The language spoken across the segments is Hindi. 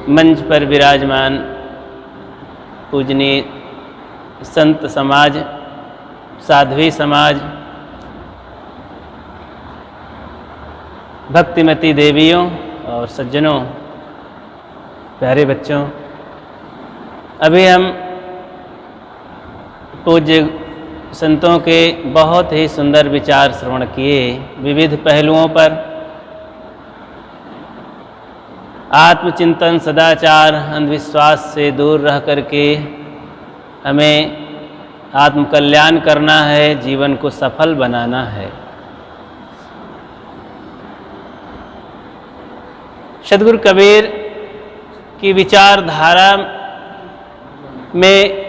मंच पर विराजमान पूजनीय संत समाज, साध्वी समाज, भक्तिमती देवियों और सज्जनों, प्यारे बच्चों, अभी हम पूज्य संतों के बहुत ही सुंदर विचार श्रवण किए। विविध पहलुओं पर आत्मचिंतन, सदाचार, अंधविश्वास से दूर रह करके हमें आत्मकल्याण करना है, जीवन को सफल बनाना है। सद्गुरु कबीर की विचारधारा में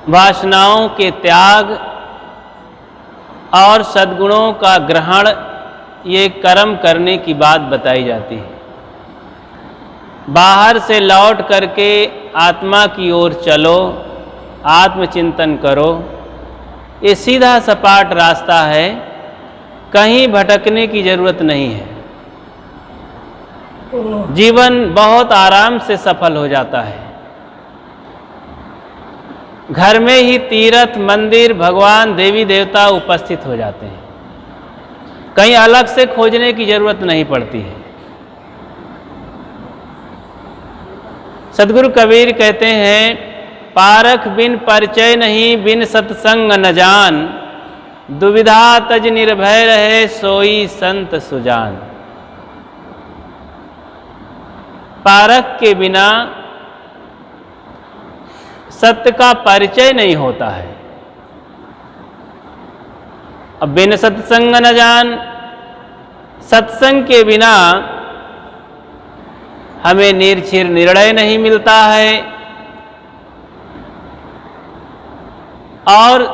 वासनाओं के त्याग और सद्गुणों का ग्रहण, ये कर्म करने की बात बताई जाती है। बाहर से लौट करके आत्मा की ओर चलो, आत्मचिंतन करो। ये सीधा सपाट रास्ता है, कहीं भटकने की जरूरत नहीं है। जीवन बहुत आराम से सफल हो जाता है। घर में ही तीर्थ, मंदिर, भगवान, देवी देवता उपस्थित हो जाते हैं। कहीं अलग से खोजने की जरूरत नहीं पड़ती है। सद्गुरु कबीर कहते हैं, पारख बिन परिचय नहीं, बिन सत्संग न जान, दुविधा तज निर्भय रहे, सोई संत सुजान। पारख के बिना सत्य का परिचय नहीं होता है। अब बिन सत्संग न जान, सत्संग के बिना हमें निर्छिर निर्णय नहीं मिलता है और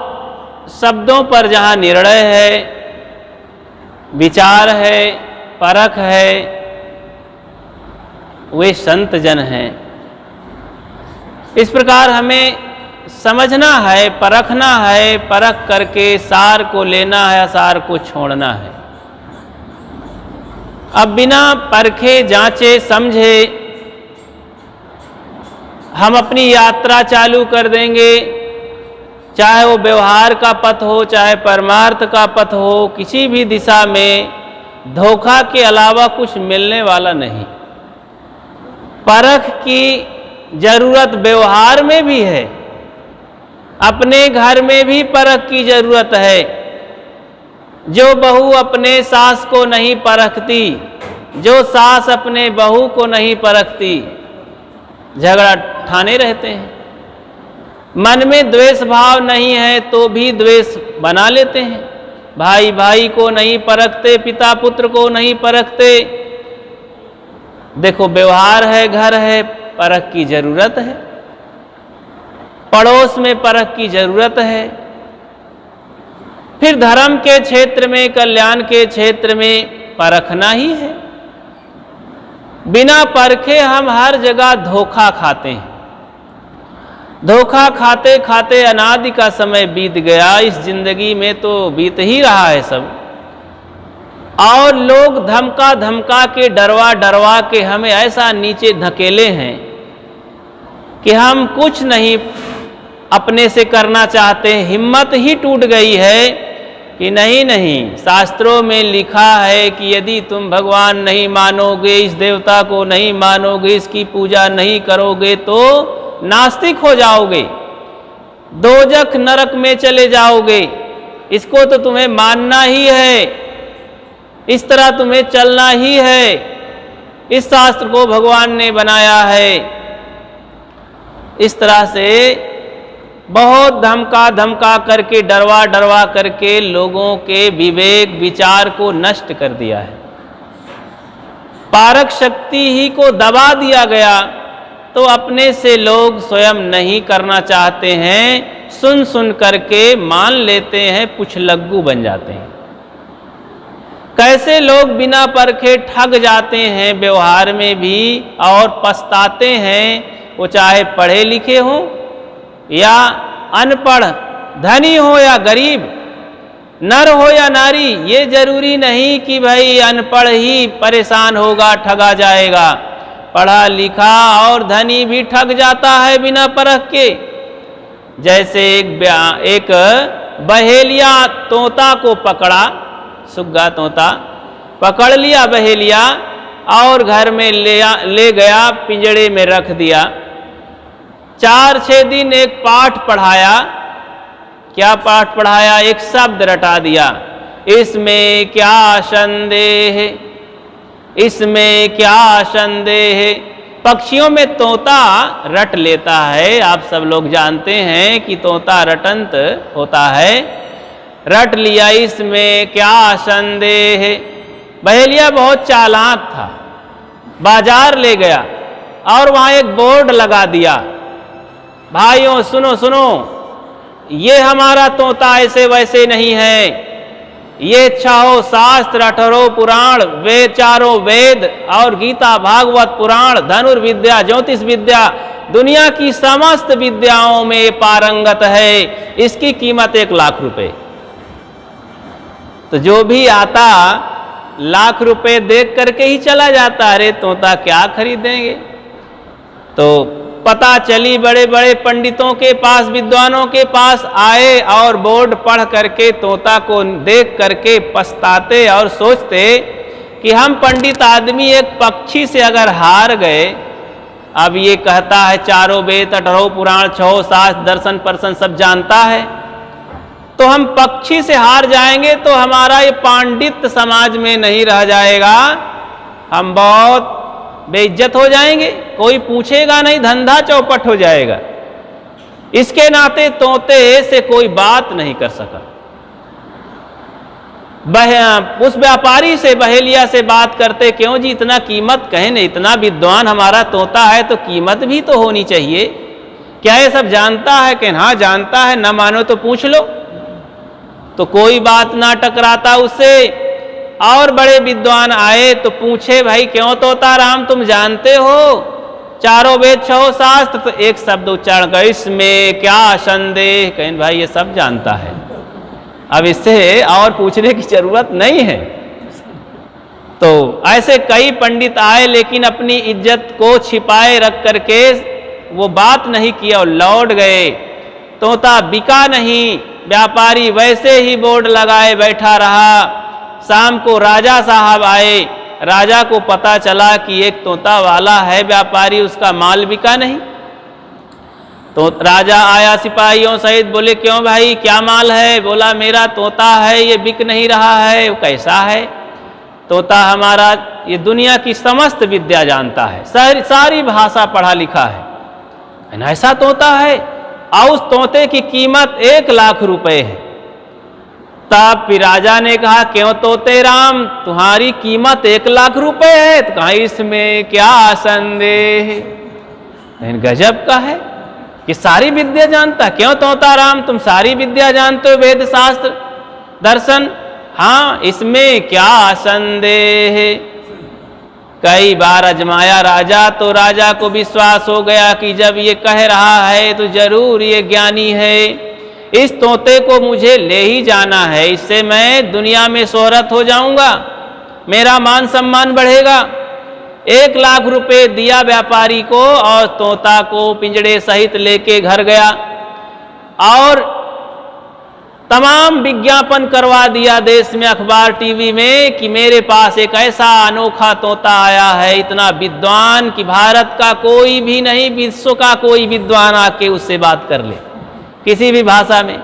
शब्दों पर जहाँ निर्णय है, विचार है, परख है, वे संत जन हैं। इस प्रकार हमें समझना है, परखना है, परख करके सार को लेना है, सार को छोड़ना है। अब बिना परखे, जांचे, समझे हम अपनी यात्रा चालू कर देंगे, चाहे वो व्यवहार का पथ हो, चाहे परमार्थ का पथ हो, किसी भी दिशा में धोखा के अलावा कुछ मिलने वाला नहीं। परख की जरूरत व्यवहार में भी है, अपने घर में भी परख की जरूरत है। जो बहू अपने सास को नहीं परखती, जो सास अपने बहू को नहीं परखती, झगड़ा ठाने रहते हैं। मन में द्वेष भाव नहीं है तो भी द्वेष बना लेते हैं। भाई भाई को नहीं परखते, पिता पुत्र को नहीं परखते। देखो, व्यवहार है, घर है, परख की जरूरत है। पड़ोस में परख की जरूरत है। फिर धर्म के क्षेत्र में, कल्याण के क्षेत्र में परखना ही है। बिना परखे हम हर जगह धोखा खाते हैं। धोखा खाते खाते अनादि का समय बीत गया। इस जिंदगी में तो बीत ही रहा है सब, और लोग धमका धमका के, डरवा डरवा के हमें ऐसा नीचे धकेले हैं कि हम कुछ नहीं अपने से करना चाहते। हिम्मत ही टूट गई है कि नहीं नहीं, शास्त्रों में लिखा है कि यदि तुम भगवान नहीं मानोगे, इस देवता को नहीं मानोगे, इसकी पूजा नहीं करोगे तो नास्तिक हो जाओगे, दोजख नरक में चले जाओगे। इसको तो तुम्हें मानना ही है, इस तरह तुम्हें चलना ही है। इस शास्त्र को भगवान ने बनाया है। इस तरह से बहुत धमका धमका करके, डरवा डरवा करके लोगों के विवेक विचार को नष्ट कर दिया है। पारक शक्ति ही को दबा दिया गया तो अपने से लोग स्वयं नहीं करना चाहते हैं, सुन सुन करके मान लेते हैं, पुछलग्गू बन जाते हैं। कैसे लोग बिना परखे ठग जाते हैं व्यवहार में भी और पछताते हैं। वो चाहे पढ़े लिखे हो या अनपढ़, धनी हो या गरीब, नर हो या नारी, ये जरूरी नहीं कि भाई अनपढ़ ही परेशान होगा, ठगा जाएगा। पढ़ा लिखा और धनी भी ठग जाता है बिना परख के। जैसे एक बहेलिया तोता को पकड़ा, सुग्गा तोता पकड़ लिया बहेलिया और घर में ले गया, पिंजड़े में रख दिया। 4-6 दिन एक पाठ पढ़ाया। क्या पाठ पढ़ाया? एक शब्द रटा दिया, इसमें क्या संदेह, इसमें क्या संदेह। पक्षियों में तोता रट लेता है, आप सब लोग जानते हैं कि तोता रटंत होता है। रट लिया, इसमें क्या संदेह। बहेलिया बहुत चालाक था, बाजार ले गया और वहां एक बोर्ड लगा दिया, भाइयों सुनो सुनो, ये हमारा तोता ऐसे वैसे नहीं है, ये 6 शास्त्र 18 पुराण वेद, 4 वेद और गीता भागवत पुराण, धनुर्विद्या ज्योतिष विद्या, दुनिया की समस्त विद्याओं में पारंगत है, इसकी कीमत 1 लाख रुपए। तो जो भी आता लाख रुपए देख करके ही चला जाता, अरे तोता क्या खरीदेंगे। तो पता चली बड़े बड़े पंडितों के पास, विद्वानों के पास आए और बोर्ड पढ़ करके तोता को देख करके पछताते और सोचते कि हम पंडित आदमी एक पक्षी से अगर हार गए, अब ये कहता है 4 वेद 18 पुराण 6 शास्त्र दर्शन पर्सन सब जानता है, तो हम पक्षी से हार जाएंगे तो हमारा ये पांडित्य समाज में नहीं रह जाएगा, हम बहुत बेइज्जत हो जाएंगे, कोई पूछेगा नहीं, धंधा चौपट हो जाएगा। इसके नाते तोते से कोई बात नहीं कर सका। उस व्यापारी से, बहेलिया से बात करते, क्यों जी इतना कीमत कहे नहीं, इतना विद्वान हमारा तोता है तो कीमत भी तो होनी चाहिए, क्या ये सब जानता है? कि हाँ जानता है, न मानो तो पूछ लो। तो कोई बात ना टकराता उससे। और बड़े विद्वान आए तो पूछे, भाई क्यों तोता राम तुम जानते हो 4 वेद 6 शास्त्र? तो एक शब्द उच्चारण कर, इसमें क्या संदेह। कहें भाई ये सब जानता है, अब इससे और पूछने की जरूरत नहीं है। तो ऐसे कई पंडित आए, लेकिन अपनी इज्जत को छिपाए रख करके वो बात नहीं किया और लौट गए। तोता बिका नहीं, व्यापारी वैसे ही बोर्ड लगाए बैठा रहा। शाम को राजा साहब आए, राजा को पता चला कि एक तोता वाला है व्यापारी, उसका माल बिका नहीं। तो राजा आया सिपाहियों सहित, बोले क्यों भाई क्या माल है? बोला मेरा तोता है, ये बिक नहीं रहा है। वो कैसा है? तोता हमारा ये दुनिया की समस्त विद्या जानता है, सारी भाषा पढ़ा लिखा है, ऐसा तोता है और उस तोते की कीमत 1 लाख रुपए है। तब फिर राजा ने कहा, क्यों तोते राम तुम्हारी कीमत 1 लाख रुपए है? तो कहा इसमें क्या संदेह। गजब का है कि सारी विद्या जानता। क्यों तोता राम तुम सारी विद्या जानते हो, वेद शास्त्र दर्शन? हाँ, इसमें क्या संदेह। कई बार अजमाया राजा, तो राजा को विश्वास हो गया कि जब ये कह रहा है तो जरूर ये ज्ञानी है, इस तोते को मुझे ले ही जाना है, इससे मैं दुनिया में शोहरत हो जाऊंगा, मेरा मान सम्मान बढ़ेगा। 1 लाख रुपए दिया व्यापारी को और तोता को पिंजड़े सहित लेके घर गया और तमाम विज्ञापन करवा दिया देश में, अखबार टीवी में, कि मेरे पास एक ऐसा अनोखा तोता आया है, इतना विद्वान कि भारत का कोई भी नहीं, विश्व का कोई विद्वान आके उससे बात कर ले किसी भी भाषा में।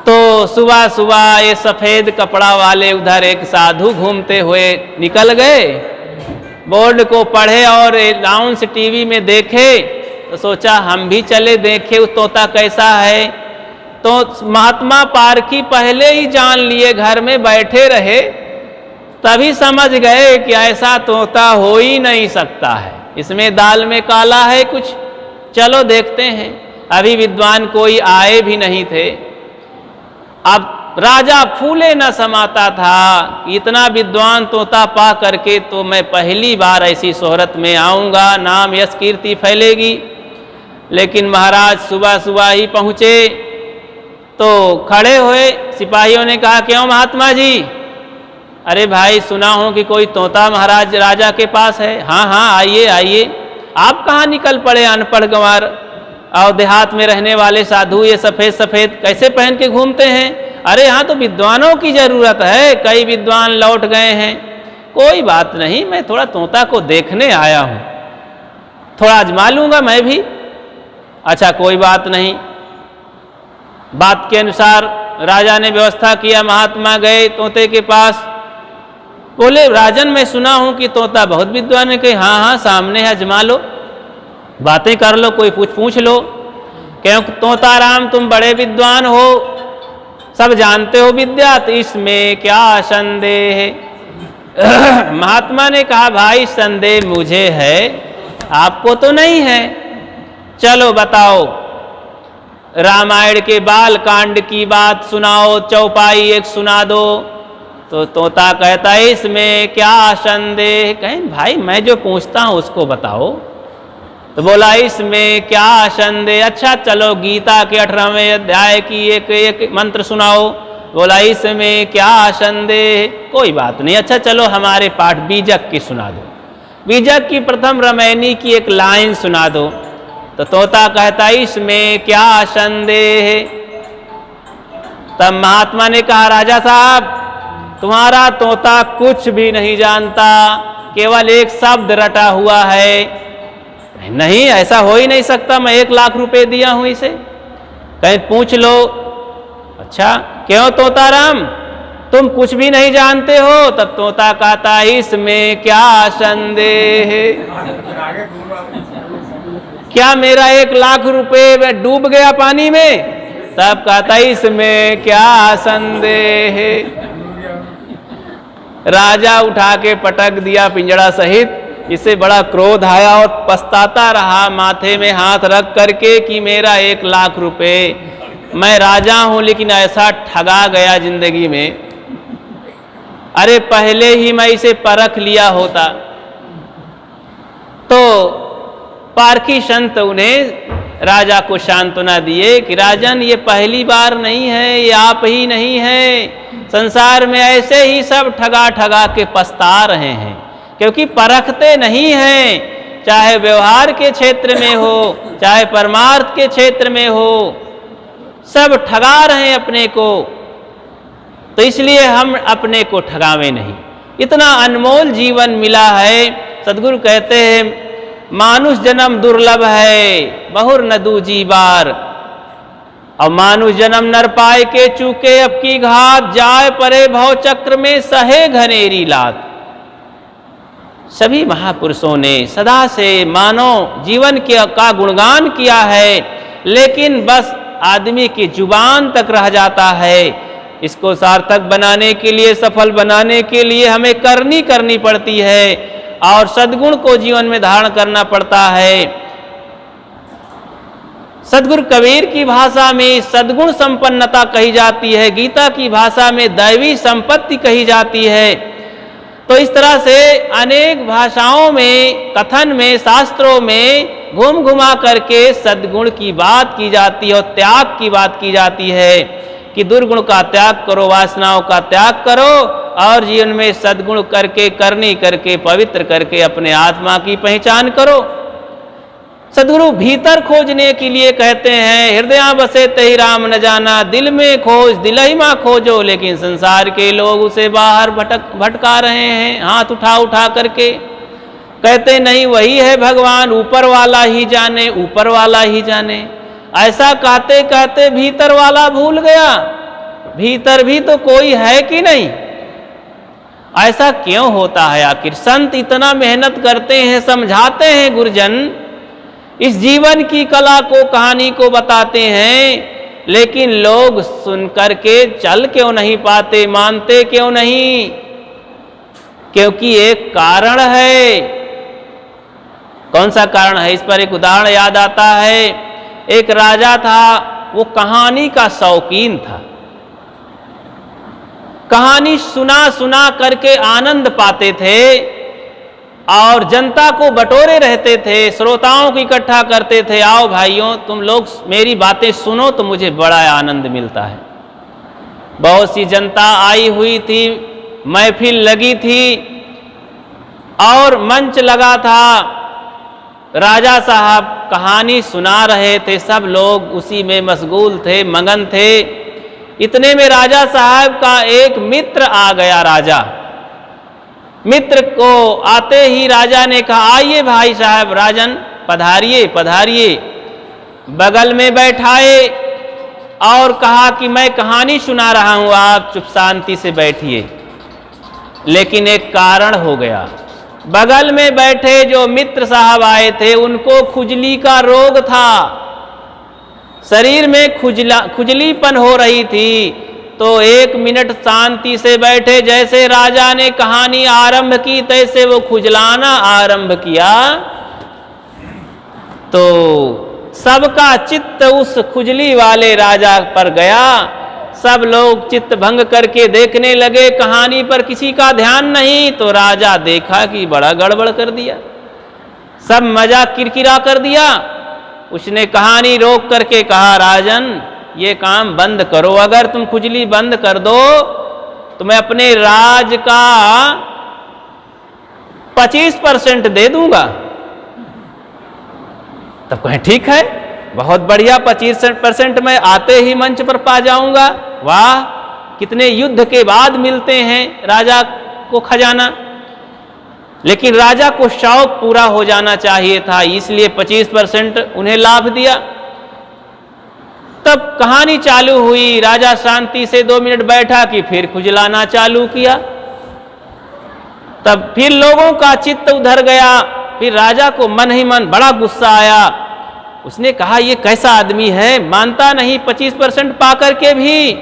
तो सुबह सुबह ये सफेद कपड़ा वाले उधर एक साधु घूमते हुए निकल गए, बोर्ड को पढ़े और अनाउंस टीवी में देखे, तो सोचा हम भी चले देखे उस तोता कैसा है। तो महात्मा पारखी पहले ही जान लिए, घर में बैठे रहे, तभी समझ गए कि ऐसा तोता हो ही नहीं सकता है, इसमें दाल में काला है कुछ, चलो देखते हैं। अभी विद्वान कोई आए भी नहीं थे। अब राजा फूले न समाता था, इतना विद्वान तोता पा करके तो मैं पहली बार ऐसी शोहरत में आऊंगा, नाम यश कीर्ति फैलेगी। लेकिन महाराज सुबह सुबह ही पहुंचे तो खड़े हुए सिपाहियों ने कहा, क्यों महात्मा जी अरे भाई सुना हूं कि कोई तोता महाराज राजा के पास है। हाँ हाँ आइए आइए। आप कहाँ निकल पड़े अनपढ़ गंवार, और देहात में रहने वाले साधु ये सफ़ेद सफ़ेद कैसे पहन के घूमते हैं? अरे यहाँ तो विद्वानों की ज़रूरत है, कई विद्वान लौट गए हैं। कोई बात नहीं, मैं थोड़ा तोता को देखने आया हूँ, थोड़ा आजमा लूँगा मैं भी। अच्छा कोई बात नहीं। बात के अनुसार राजा ने व्यवस्था किया, महात्मा गए तोते के पास। बोले राजन मैं सुना हूं कि तोता बहुत विद्वान है। कहे हाँ हाँ सामने है, आजमा लो, बातें कर लो, कोई पूछ लो। क्यों तोता राम तुम बड़े विद्वान हो, सब जानते हो विद्या, तो इसमें क्या संदेह है? महात्मा ने कहा भाई संदेह मुझे है, आपको तो नहीं है। चलो बताओ, रामायण के बाल कांड की बात सुनाओ, चौपाई एक सुना दो। तो तोता कहता है इसमें क्या संदेह? कहें भाई मैं जो पूछता हूं उसको बताओ। तो बोला इसमें क्या संदेह? अच्छा चलो गीता के 18वें अध्याय की एक मंत्र सुनाओ। बोला इसमें क्या संदेह? कोई बात नहीं, अच्छा चलो हमारे पाठ बीजक की सुना दो, बीजक की प्रथम रमैनी की एक लाइन सुना दो। तो तोता कहता इसमें क्या संदेह? तब महात्मा ने कहा राजा साहब तुम्हारा तोता कुछ भी नहीं जानता, केवल एक शब्द रटा हुआ है। नहीं ऐसा हो ही नहीं सकता, मैं 1 लाख रुपए दिया हूं इसे। कहीं पूछ लो। अच्छा क्यों तोताराम तुम कुछ भी नहीं जानते हो? तब तोता कहता इसमें क्या संदेह? क्या मेरा 1 लाख रुपए डूब गया पानी में? तब कहता इसमें क्या संदेह? राजा उठा के पटक दिया पिंजड़ा सहित। इसे बड़ा क्रोध आया और पछताता रहा माथे में हाथ रख करके कि मेरा 1 लाख रुपए, मैं राजा हूं लेकिन ऐसा ठगा गया जिंदगी में। अरे पहले ही मैं इसे परख लिया होता। तो पारखी संत उन्हें राजा को सांत्वना दिए कि राजन ये पहली बार नहीं है, ये आप ही नहीं है, संसार में ऐसे ही सब ठगा ठगा के पछता रहे हैं, क्योंकि परखते नहीं हैं। चाहे व्यवहार के क्षेत्र में हो, चाहे परमार्थ के क्षेत्र में हो, सब ठगा रहे हैं अपने को। तो इसलिए हम अपने को ठगावे नहीं। इतना अनमोल जीवन मिला है। सदगुरु कहते हैं मानुष जन्म दुर्लभ है, बहुर न दूजी बार। और मानुष जन्म नर पाए के चूके अब की घात, जाए परे भव चक्र में सहे घनेरी लात। सभी महापुरुषों ने सदा से मानव जीवन का गुणगान किया है, लेकिन बस आदमी की जुबान तक रह जाता है। इसको सार्थक बनाने के लिए, सफल बनाने के लिए हमें करनी पड़ती है और सद्गुण को जीवन में धारण करना पड़ता है। सदगुरु कबीर की भाषा में सद्गुण संपन्नता कही जाती है, गीता की भाषा में दैवी संपत्ति कही जाती है। तो इस तरह से अनेक भाषाओं में, कथन में, शास्त्रों में घूम घुमा करके सद्गुण की बात की जाती है और त्याग की बात की जाती है कि दुर्गुण का त्याग करो, वासनाओं का त्याग करो और जीवन में सद्गुण करके, करनी करके, पवित्र करके अपने आत्मा की पहचान करो। सदगुरु भीतर खोजने के लिए कहते हैं हृदय बसे तहि राम न जाना, दिल में खोज दिलहि मां खोजो। लेकिन संसार के लोग उसे बाहर भटका रहे हैं, हाथ उठा उठा करके। कहते नहीं वही है भगवान, ऊपर वाला ही जाने, ऊपर वाला ही जाने। ऐसा कहते कहते भीतर वाला भूल गया। भीतर भी तो कोई है कि नहीं? ऐसा क्यों होता है आखिर? संत इतना मेहनत करते हैं, समझाते हैं, गुरुजन इस जीवन की कला को, कहानी को बताते हैं, लेकिन लोग सुन करके चल क्यों नहीं पाते, मानते क्यों नहीं? क्योंकि एक कारण है। कौन सा कारण है? इस पर एक उदाहरण याद आता है। एक राजा था, वो कहानी का शौकीन था। कहानी सुना सुना करके आनंद पाते थे और जनता को बटोरे रहते थे, श्रोताओं को इकट्ठा करते थे। आओ भाइयों तुम लोग मेरी बातें सुनो तो मुझे बड़ा आनंद मिलता है। बहुत सी जनता आई हुई थी महफिल लगी थी और मंच लगा था, राजा साहब कहानी सुना रहे थे, सब लोग उसी में मशगूल थे, मगन थे। इतने में राजा साहब का एक मित्र आ गया। राजा मित्र को आते ही राजा ने कहा, आइए भाई साहब, राजन पधारिए पधारिए। बगल में बैठाए और कहा कि मैं कहानी सुना रहा हूं, आप चुप शांति से बैठिए। लेकिन एक कारण हो गया, बगल में बैठे जो मित्र साहब आए थे उनको खुजली का रोग था, शरीर में खुजलीपन हो रही थी। तो 1 मिनट शांति से बैठे, जैसे राजा ने कहानी आरंभ की तैसे वो खुजलाना आरंभ किया। तो सबका चित्त उस खुजली वाले राजा पर गया। सब लोग चित्त भंग करके देखने लगे, कहानी पर किसी का ध्यान नहीं। तो राजा देखा कि बड़ा गड़बड़ कर दिया, सब मजाक किरकिरा कर दिया। उसने कहानी रोक करके कहा, राजन ये काम बंद करो, अगर तुम खुजली बंद कर दो तो मैं अपने राज का 25% दे दूंगा। तब कहें ठीक है, बहुत बढ़िया, 25% मैं आते ही मंच पर पा जाऊंगा। वाह, कितने युद्ध के बाद मिलते हैं राजा को खजाना। लेकिन राजा को शौक पूरा हो जाना चाहिए था, इसलिए 25% उन्हें लाभ दिया। तब कहानी चालू हुई, राजा शांति से 2 मिनट बैठा कि फिर खुजलाना चालू किया। तब फिर लोगों का चित्त उधर गया, फिर राजा को मन ही मन बड़ा गुस्सा आया। उसने कहा, ये कैसा आदमी है, मानता नहीं 25% पा करके भी,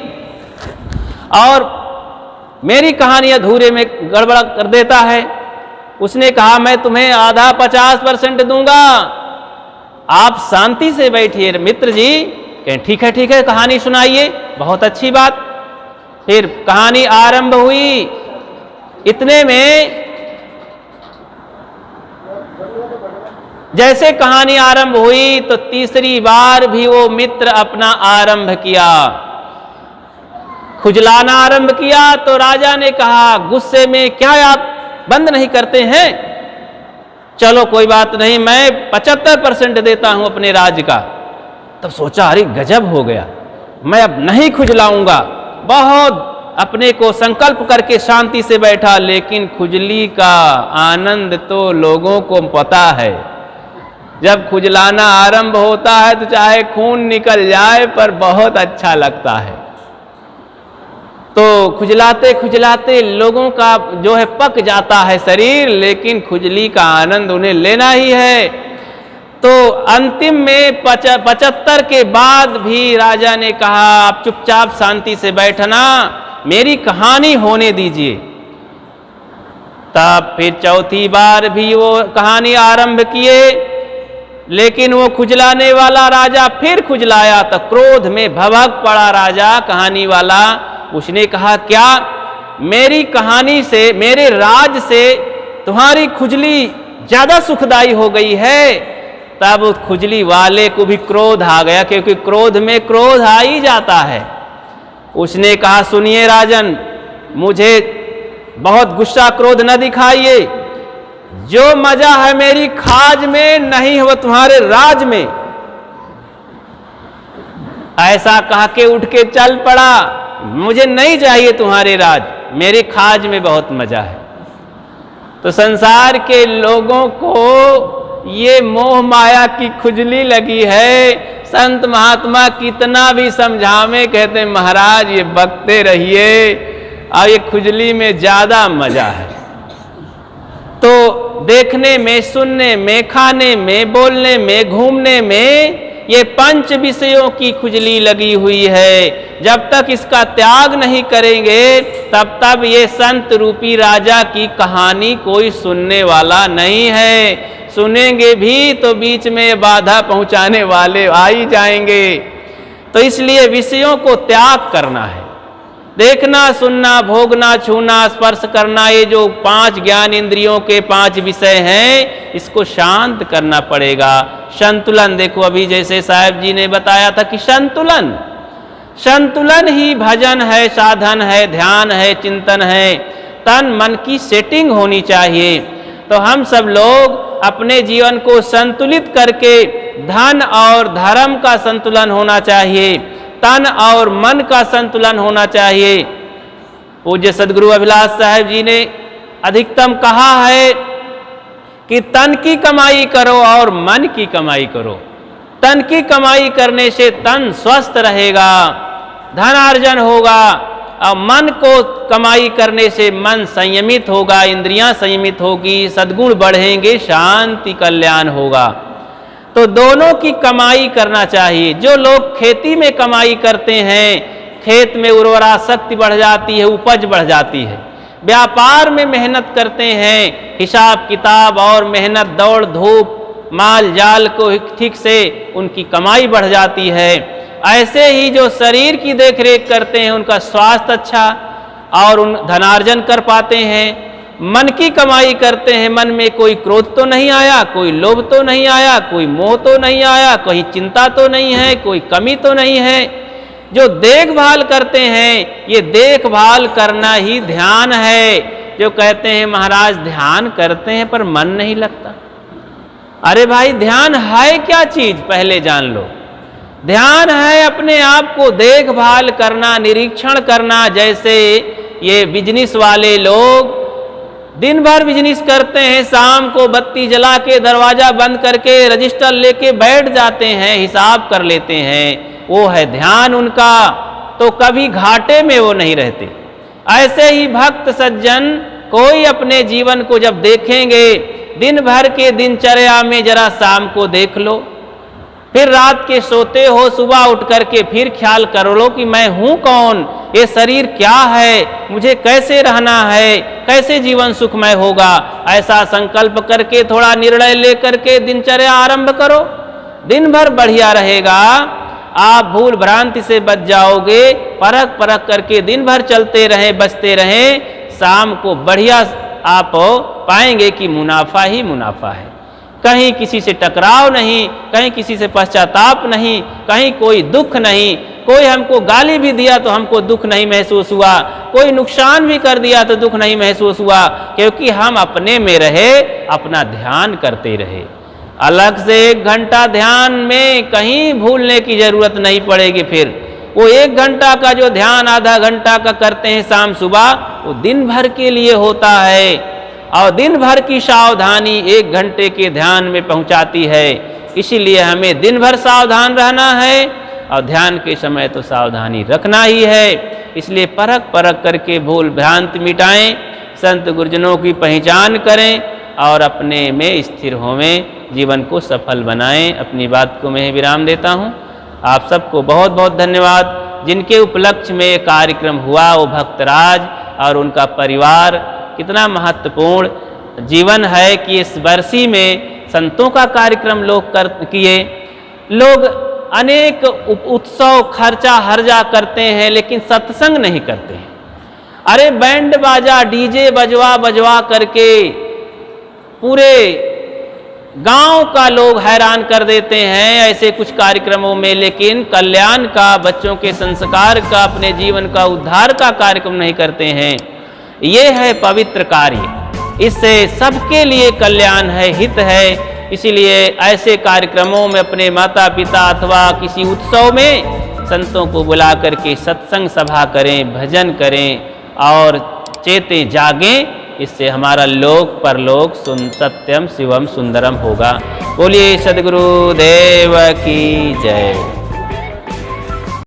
और मेरी कहानी अधूरे में गड़बड़ कर देता है। उसने कहा, मैं तुम्हें आधा 50% दूंगा, आप शांति से बैठिए। मित्र जी कहें ठीक है, कहानी सुनाइए, बहुत अच्छी बात। फिर कहानी आरंभ हुई। इतने में जैसे कहानी आरंभ हुई तो तीसरी बार भी वो मित्र अपना आरंभ किया, खुजलाना आरंभ किया। तो राजा ने कहा गुस्से में, क्या आप बंद नहीं करते हैं? चलो कोई बात नहीं, मैं 75% देता हूं अपने राज का। तब सोचा, अरे गजब हो गया, मैं अब नहीं खुजलाऊंगा। बहुत अपने को संकल्प करके शांति से बैठा। लेकिन खुजली का आनंद तो लोगों को पता है, जब खुजलाना आरंभ होता है तो चाहे खून निकल जाए पर बहुत अच्छा लगता है। तो खुजलाते खुजलाते लोगों का जो है पक जाता है शरीर, लेकिन खुजली का आनंद उन्हें लेना ही है। तो अंतिम में 75 के बाद भी राजा ने कहा, आप चुपचाप शांति से बैठना, मेरी कहानी होने दीजिए। तब फिर चौथी बार भी वो कहानी आरंभ किए, लेकिन वो खुजलाने वाला राजा फिर खुजलाया। तो क्रोध में भभक पड़ा राजा कहानी वाला। उसने कहा, क्या मेरी कहानी से, मेरे राज से तुम्हारी खुजली ज्यादा सुखदाई हो गई है? तब उस खुजली वाले को भी क्रोध आ गया, क्योंकि क्रोध में क्रोध आ ही जाता है। उसने कहा, सुनिए राजन, मुझे बहुत गुस्सा क्रोध न दिखाइए, जो मजा है मेरी खाज में नहीं है वो तुम्हारे राज में। ऐसा कह के उठ के चल पड़ा, मुझे नहीं चाहिए तुम्हारे राज, मेरी खाज में बहुत मजा है। तो संसार के लोगों को ये मोह माया की खुजली लगी है। संत महात्मा कितना भी समझावे, कहते हैं महाराज ये बकते रहिए, और ये खुजली में ज्यादा मजा है। तो देखने में, सुनने में, खाने में, बोलने में, घूमने में, ये 5 विषयों की खुजली लगी हुई है। जब तक इसका त्याग नहीं करेंगे तब तक ये संत रूपी राजा की कहानी कोई सुनने वाला नहीं है। सुनेंगे भी तो बीच में बाधा पहुंचाने वाले आ ही जाएंगे। तो इसलिए विषयों को त्याग करना है। देखना, सुनना, भोगना, छूना, स्पर्श करना, ये जो 5 ज्ञान इंद्रियों के 5 विषय हैं, इसको शांत करना पड़ेगा। संतुलन, देखो अभी जैसे साहब जी ने बताया था कि संतुलन ही भजन है, साधन है, ध्यान है, चिंतन है। तन मन की सेटिंग होनी चाहिए। तो हम सब लोग अपने जीवन को संतुलित करके धन और धर्म का संतुलन होना चाहिए, तन और मन का संतुलन होना चाहिए। पूज्य सदगुरु अभिलाष साहेब जी ने अधिकतम कहा है कि तन की कमाई करो और मन की कमाई करो। तन की कमाई करने से तन स्वस्थ रहेगा, धनार्जन होगा, और मन को कमाई करने से मन संयमित होगा, इंद्रियां संयमित होगी, सद्गुण बढ़ेंगे, शांति कल्याण होगा। तो दोनों की कमाई करना चाहिए। जो लोग खेती में कमाई करते हैं, खेत में उर्वरा शक्ति बढ़ जाती है, उपज बढ़ जाती है। व्यापार में मेहनत करते हैं, हिसाब किताब और मेहनत, दौड़ धूप, माल जाल को ठीक से उनकी कमाई बढ़ जाती है। ऐसे ही जो शरीर की देखरेख करते हैं, उनका स्वास्थ्य अच्छा और उन धनार्जन कर पाते हैं। मन की कमाई करते हैं, मन में कोई क्रोध तो नहीं आया, कोई लोभ तो नहीं आया, कोई मोह तो नहीं आया, कहीं चिंता तो नहीं है, कोई कमी तो नहीं है। जो देखभाल करते हैं, ये देखभाल करना ही ध्यान है। जो कहते हैं महाराज ध्यान करते हैं पर मन नहीं लगता। अरे भाई, ध्यान है क्या चीज, पहले जान लो। ध्यान है अपने आप को देखभाल करना, निरीक्षण करना। जैसे ये बिजनेस वाले लोग दिन भर बिजनेस करते हैं, शाम को बत्ती जला के दरवाजा बंद करके रजिस्टर लेके बैठ जाते हैं, हिसाब कर लेते हैं। वो है ध्यान उनका, तो कभी घाटे में वो नहीं रहते। ऐसे ही भक्त सज्जन कोई अपने जीवन को जब देखेंगे, दिन भर के दिनचर्या में जरा शाम को देख लो, फिर रात के सोते हो, सुबह उठ करके फिर ख्याल कर लो कि मैं हूं कौन, ये शरीर क्या है, मुझे कैसे रहना है, कैसे जीवन सुखमय होगा। ऐसा संकल्प करके थोड़ा निर्णय लेकर के दिनचर्या आरंभ करो, दिन भर बढ़िया रहेगा। आप भूल भ्रांति से बच जाओगे। परख परख करके दिन भर चलते रहें, बचते रहें, शाम को बढ़िया आप पाएंगे कि मुनाफा ही मुनाफा है। कहीं किसी से टकराव नहीं, कहीं किसी से पश्चाताप नहीं, कहीं कोई दुख नहीं। कोई हमको गाली भी दिया तो हमको दुख नहीं महसूस हुआ, कोई नुकसान भी कर दिया तो दुख नहीं महसूस हुआ, क्योंकि हम अपने में रहे, अपना ध्यान करते रहे। अलग से 1 घंटा ध्यान में कहीं भूलने की जरूरत नहीं पड़ेगी। फिर वो 1 घंटा का जो ध्यान आधा घंटा का करते हैं शाम सुबह, वो दिन भर के लिए होता है, और दिन भर की सावधानी 1 घंटे के ध्यान में पहुंचाती है। इसीलिए हमें दिन भर सावधान रहना है, और ध्यान के समय तो सावधानी रखना ही है। इसलिए परख परख करके भूल भ्रांति मिटाएं, संत गुरुजनों की पहचान करें और अपने में स्थिर होवें, जीवन को सफल बनाएं। अपनी बात को मैं विराम देता हूं। आप सबको बहुत बहुत धन्यवाद। जिनके उपलक्ष्य में कार्यक्रम हुआ वो भक्तराज और उनका परिवार, कितना महत्वपूर्ण जीवन है कि इस बरसी में संतों का कार्यक्रम लोग किए। लोग अनेक उत्सव खर्चा हर्जा करते हैं, लेकिन सत्संग नहीं करते हैं। अरे बैंड बाजा डीजे बजवा बजवा करके पूरे गांव का लोग हैरान कर देते हैं ऐसे कुछ कार्यक्रमों में, लेकिन कल्याण का, बच्चों के संस्कार का, अपने जीवन का उद्धार का कार्यक्रम नहीं करते हैं। ये है पवित्र कार्य, इससे सबके लिए कल्याण है, हित है। इसीलिए ऐसे कार्यक्रमों में अपने माता पिता अथवा किसी उत्सव में संतों को बुला करके सत्संग सभा करें, भजन करें और चेते जागें। इससे हमारा लोक परलोक सत्यम शिवम सुंदरम होगा। बोलिए सद्गुरु देव की जय।